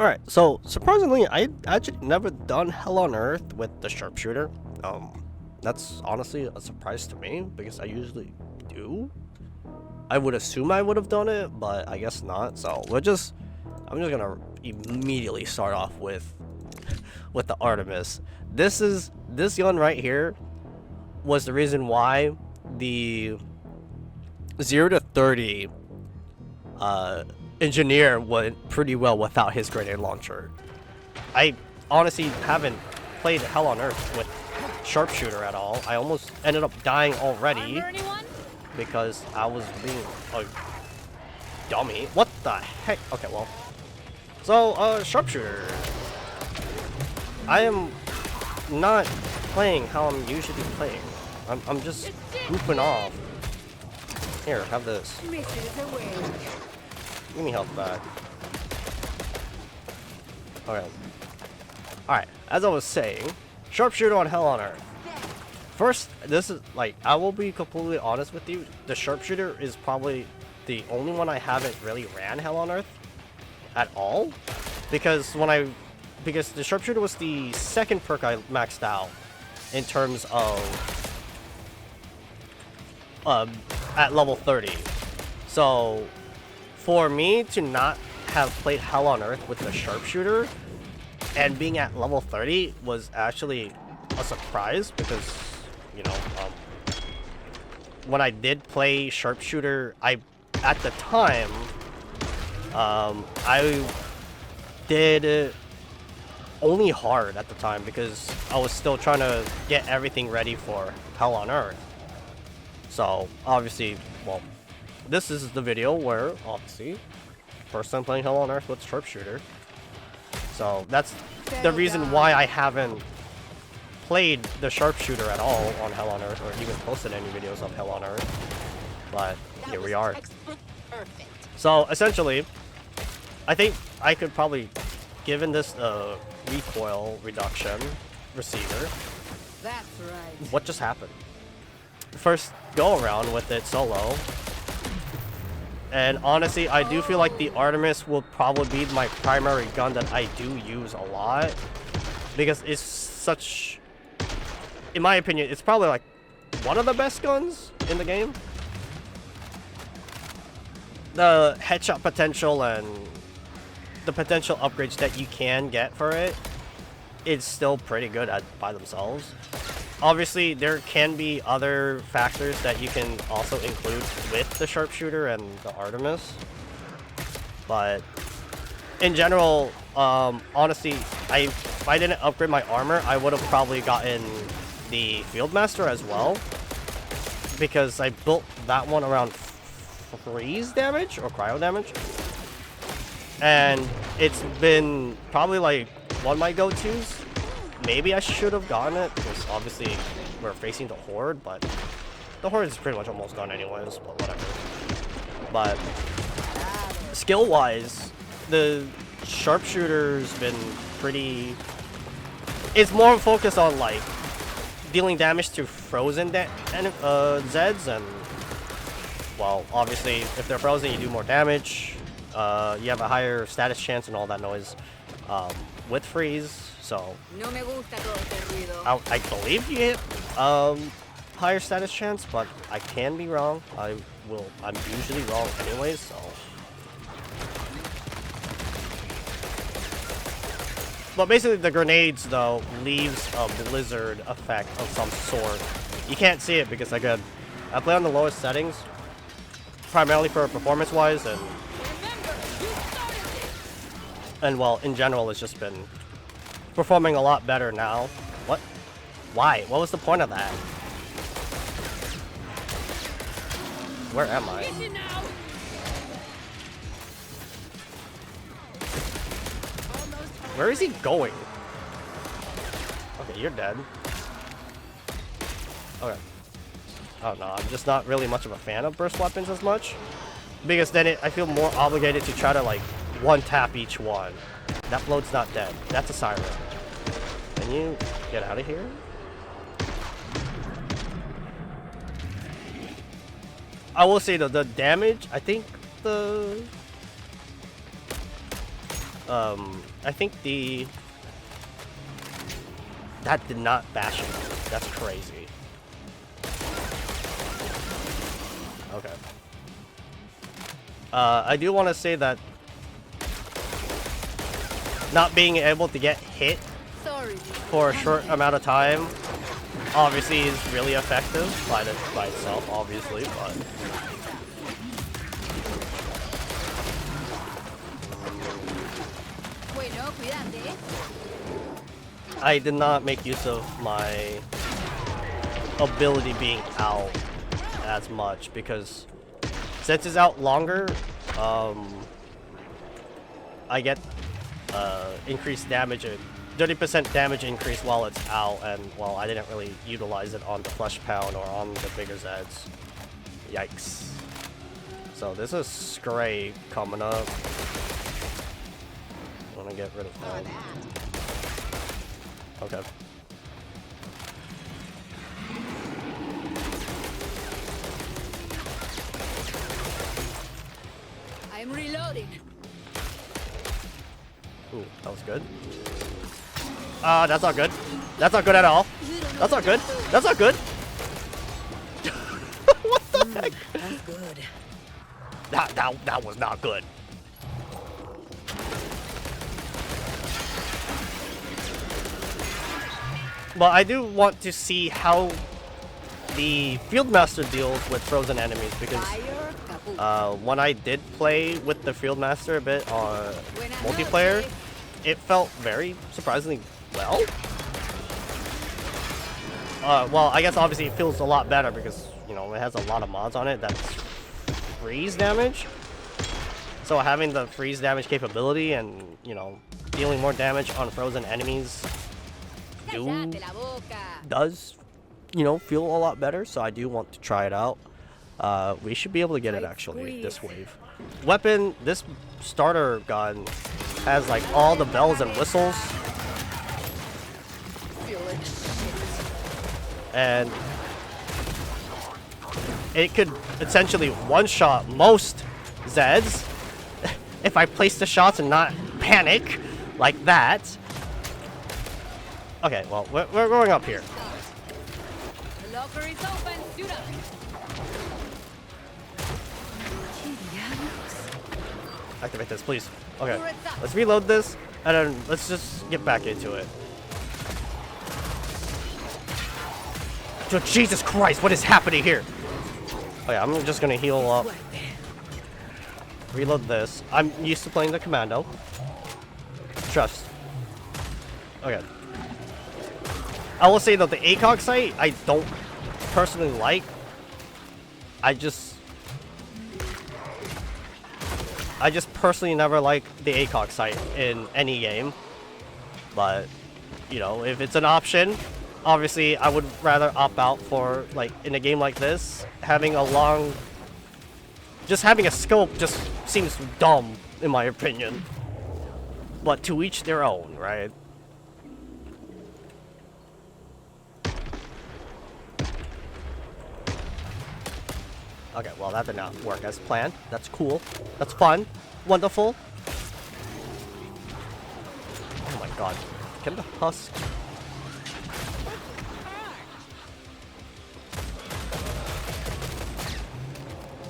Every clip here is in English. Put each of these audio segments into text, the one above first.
Alright, so surprisingly, I actually never done Hell on Earth with the Sharpshooter. That's honestly a surprise to me because I usually do. I would assume I would have done it, but I guess not. So I'm just gonna immediately start off with the Artemis. This gun right here was the reason why the 0 to 30 engineer went pretty well without his grenade launcher. I honestly haven't played Hell on Earth with Sharpshooter at all. I almost ended up dying already because I was being a dummy. What the heck? Okay, well. So, Sharpshooter. I am not playing how I'm usually playing. I'm just goofing off. Here, have this. Give me health back. Okay. Alright, as I was saying, Sharpshooter on Hell on Earth. First, this is, like, I will be completely honest with you, the Sharpshooter is probably the only one I haven't really ran Hell on Earth at all. Because the Sharpshooter was the second perk I maxed out in terms of at level 30. So for me to not have played Hell on Earth with the Sharpshooter and being at level 30 was actually a surprise because, you know, when I did play Sharpshooter, at the time, I did only hard at the time because I was still trying to get everything ready for Hell on Earth. So obviously, well, this is the video where, obviously, first time playing Hell on Earth with Sharpshooter. So that's the reason why I haven't played the Sharpshooter at all on Hell on Earth, or even posted any videos of Hell on Earth. But here we are. So essentially, I think I could probably, given this recoil reduction receiver. That's right. What just happened? First go around with it solo. And honestly, I do feel like the Artemis will probably be my primary gun that I do use a lot. Because it's such... In my opinion, it's probably like one of the best guns in the game. The headshot potential and the potential upgrades that you can get for it, it's still pretty good by themselves. Obviously, there can be other factors that you can also include with the Sharpshooter and the Artemis. But in general, honestly, if I didn't upgrade my armor, I would have probably gotten the Fieldmaster as well. Because I built that one around freeze damage or cryo damage. And it's been probably like one of my go-tos. Maybe I should have gotten it, because obviously we're facing the Horde, but the Horde is pretty much almost done anyways, but whatever. But skill-wise, the Sharpshooter's been pretty... It's more focused on, like, dealing damage to frozen Zeds, and, well, obviously, if they're frozen, you do more damage. You have a higher status chance and all that noise with freeze. So, I believe you hit higher status chance, but I can be wrong. I'm usually wrong anyways, so. But basically the grenades, though, leaves a blizzard effect of some sort. You can't see it because, again, I play on the lowest settings, primarily for performance-wise, and well, in general, it's just been performing a lot better now. What? Why? What was the point of that? Where am I? Where is he going? Okay, you're dead. Okay. Oh no, I'm just not really much of a fan of burst weapons as much. Because then I feel more obligated to try to, like, one-tap each one. That float's not dead. That's a siren. Can you get out of here? I will say, though, the damage, I think I think that did not bash him. That's crazy. Okay. I do want to say that not being able to get hit for a short amount of time obviously is really effective by itself, obviously, but I did not make use of my ability being out as much because since it's out longer, I get increased damage, 30% damage increase while it's out, and well, I didn't really utilize it on the Flesh Pound or on the bigger Zeds. Yikes. So this is Scrape coming up. I want to get rid of that. Okay. I'm reloading. Ooh, that was good. That's not good. That's not good at all. That's not good. That's not good. What the heck? That's good. That was not good. Well, I do want to see how the Fieldmaster deals with frozen enemies because when I did play with the Fieldmaster a bit on multiplayer, it felt very surprisingly well. Well, I guess obviously it feels a lot better because, you know, it has a lot of mods on it that freeze damage. So having the freeze damage capability and, you know, dealing more damage on frozen enemies does, you know, feel a lot better. So I do want to try it out. We should be able to get it actually this wave. Weapon, this starter gun has like all the bells and whistles. And it could essentially one-shot most Zeds if I place the shots and not panic like that. Okay, well, we're going up here. The locker is open. Shoot up. Activate this, please. Okay, let's reload this, and then let's just get back into it. Oh, Jesus Christ, what is happening here? Okay, I'm just gonna heal up. Reload this. I'm used to playing the commando. Trust. Okay. I will say though, the ACOG site, I don't personally like. I just personally never like the ACOG site in any game. But, you know, if it's an option, obviously I would rather opt out for, like, in a game like this, having a long... Just having a scope just seems dumb, in my opinion. But to each their own, right? Okay, well that did not work as planned. That's cool. That's fun. Wonderful. Oh my god. Get the husk.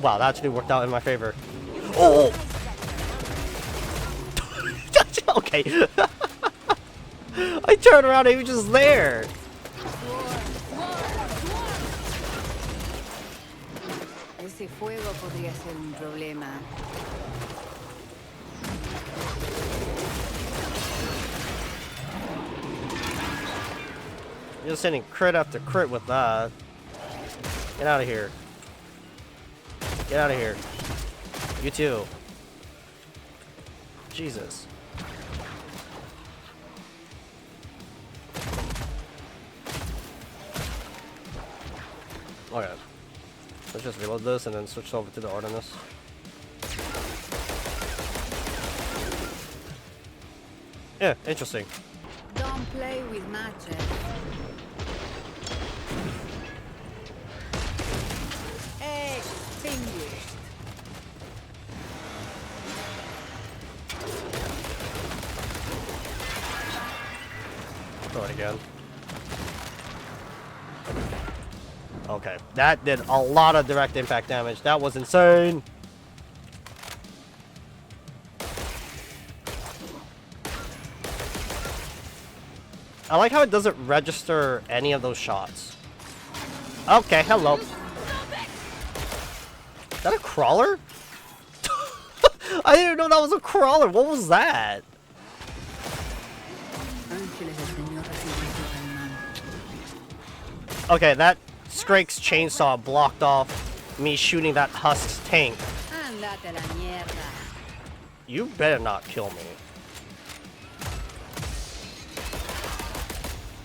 Wow, that actually worked out in my favor. Oh! Okay. I turned around and he was just there. Ese fuego podría ser un problema. You're just hitting crit after crit with that. Get out of here. Get out of here. You too. Jesus. Okay. Let's just reload this and then switch over to the Artemis. Yeah, interesting. Don't play with matches. Extinguished. Throw it again. Okay, that did a lot of direct impact damage. That was insane. I like how it doesn't register any of those shots. Okay, hello. Is that a crawler? I didn't know that was a crawler. What was that? Okay, that Scrake's chainsaw blocked off me shooting that Husk's tank. You better not kill me.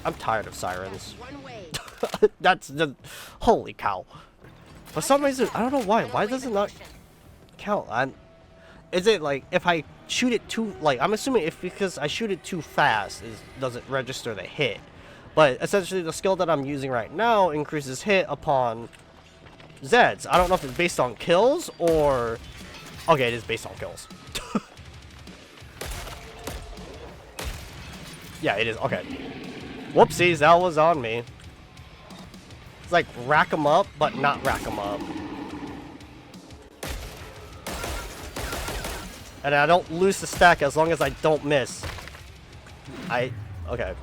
I'm tired of sirens. That's the... Holy cow. For some reason, I don't know why. Why does it not count? Is it like, if I shoot it too... Like, I'm assuming if because I shoot it too fast, it doesn't register the hit. But essentially, the skill that I'm using right now increases hit upon Zeds. I don't know if it's based on kills or... Okay, it is based on kills. Yeah, it is. Okay. Whoopsies, that was on me. It's like rack 'em up, but not rack 'em up. And I don't lose the stack as long as I don't miss. Okay.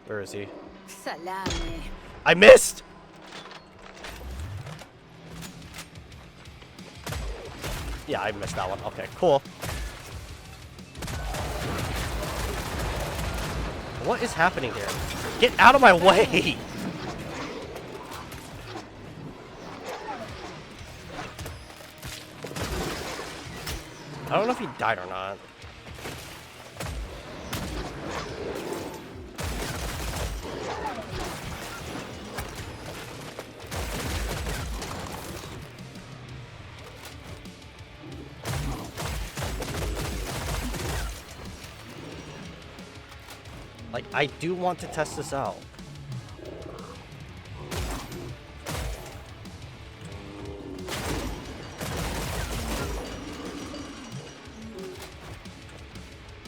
Where is he? Salame. I missed! Yeah, I missed that one. Okay, cool. What is happening here? Get out of my way! I don't know if he died or not. Like, I do want to test this out.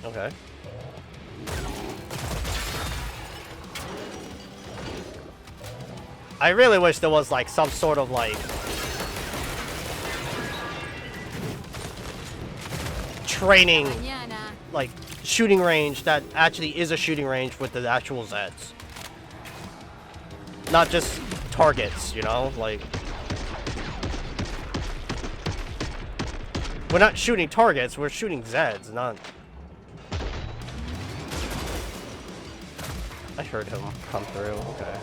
Okay. I really wish there was like some sort of like training, like shooting range that actually is a shooting range with the actual Zeds. Not just targets, you know, like we're not shooting targets, we're shooting Zeds, not... I heard him come through, okay.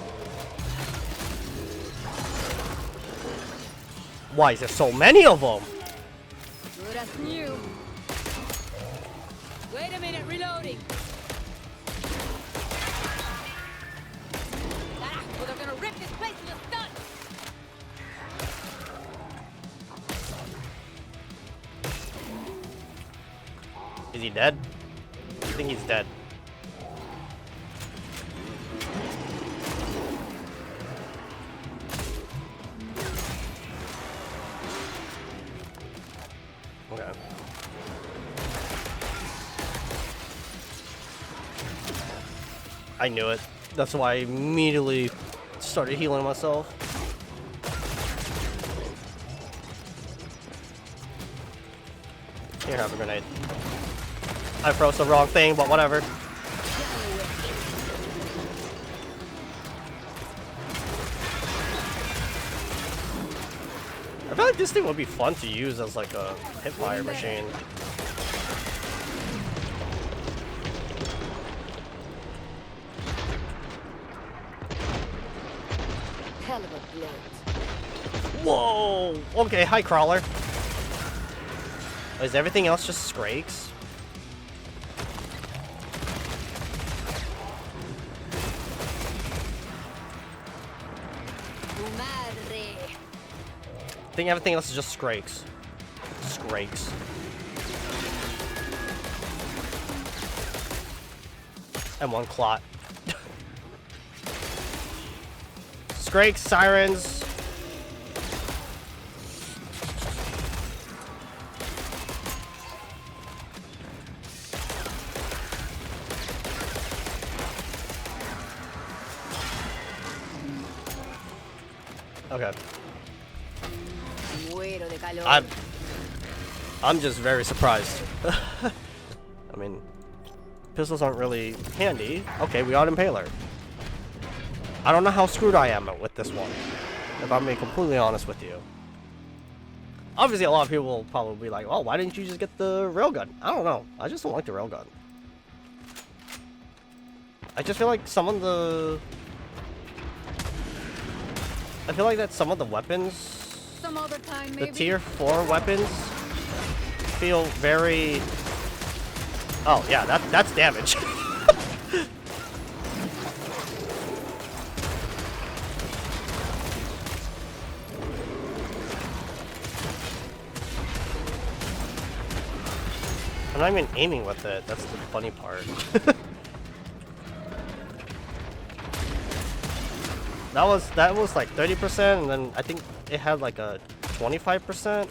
Why is there so many of them? Good as new. Wait a minute, reloading. Well, they're gonna rip this place to the studs. Is he dead? I think he's dead. Okay. I knew it. That's why I immediately started healing myself. Here, have a grenade. I froze the wrong thing, but whatever. I feel like this thing would be fun to use as like a hipfire machine. Hell of a blow. Whoa! Okay, hi crawler. Is everything else just Scrakes? I think everything else is just Scrakes. Scrakes. And one clot. Scrakes, sirens. Okay. Muero de calor. I'm just very surprised. I mean, pistols aren't really handy. Okay, we got Impaler. I don't know how screwed I am with this one, if I'm being completely honest with you. Obviously, a lot of people will probably be like, oh, why didn't you just get the railgun? I don't know. I just don't like the railgun. I just feel like some of the... I feel like that some of the weapons, Some other time, the maybe. tier 4 weapons, feel very... Oh, yeah, that's damage. I'm not even aiming with it. That's the funny part. that was like 30%, and then I think it had like a 25%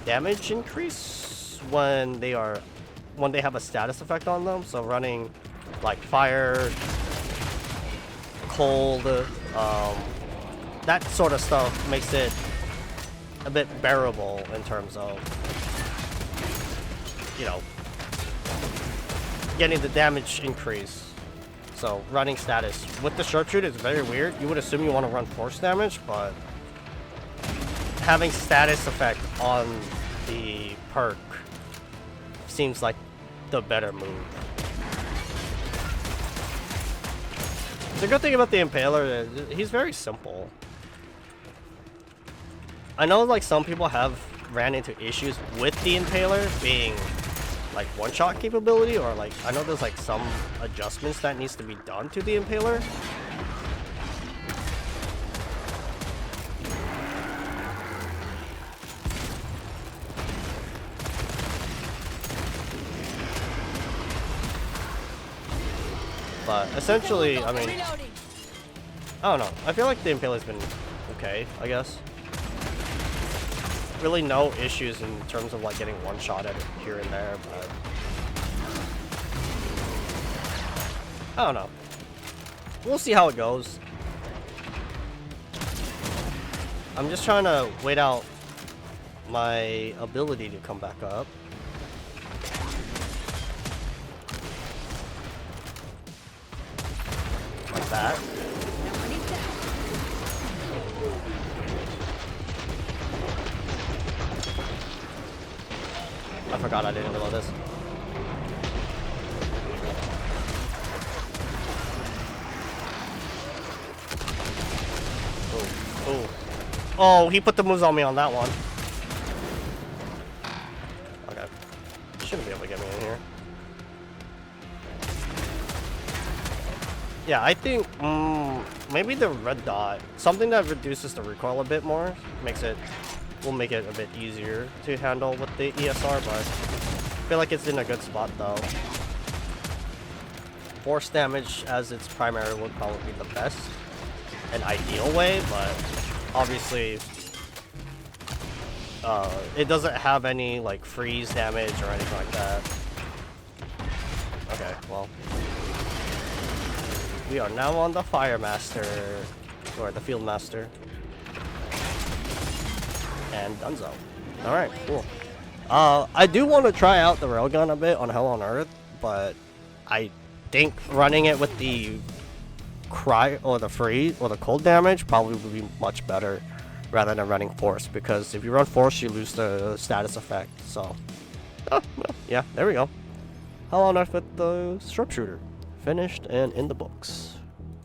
damage increase when they have a status effect on them. So running like fire, cold, that sort of stuff makes it a bit bearable in terms of, you know, getting the damage increase. So running status with the Sharpshooter is very weird. You would assume you want to run force damage, but having status effect on the perk seems like the better move. The good thing about the Impaler is he's very simple. I know like some people have ran into issues with the Impaler being like one-shot capability, or like I know there's like some adjustments that needs to be done to the Impaler. But essentially, I mean, I don't know. I feel like the Impaler's been okay, I guess. Really no issues in terms of like getting one shot at it here and there, but I don't know. We'll see how it goes. I'm just trying to wait out my ability to come back up. Like that. I forgot I didn't reload this. Oh, oh, he put the moves on me on that one. Okay. Shouldn't be able to get me in here. Yeah, I think maybe the red dot, something that reduces the recoil a bit more, will make it a bit easier to handle with the ESR, but I feel like it's in a good spot though. Force damage as its primary would probably be the best and ideal way, but obviously it doesn't have any like freeze damage or anything like that. Okay, well, we are now on the Fire Master, or the Field Master. And Dunzo. Alright, cool. I do want to try out the railgun a bit on Hell on Earth, but I think running it with the cry or the freeze or the cold damage probably would be much better rather than running force, because if you run force you lose the status effect. So well, yeah, there we go. Hell on Earth with the Sharpshooter. Finished and in the books.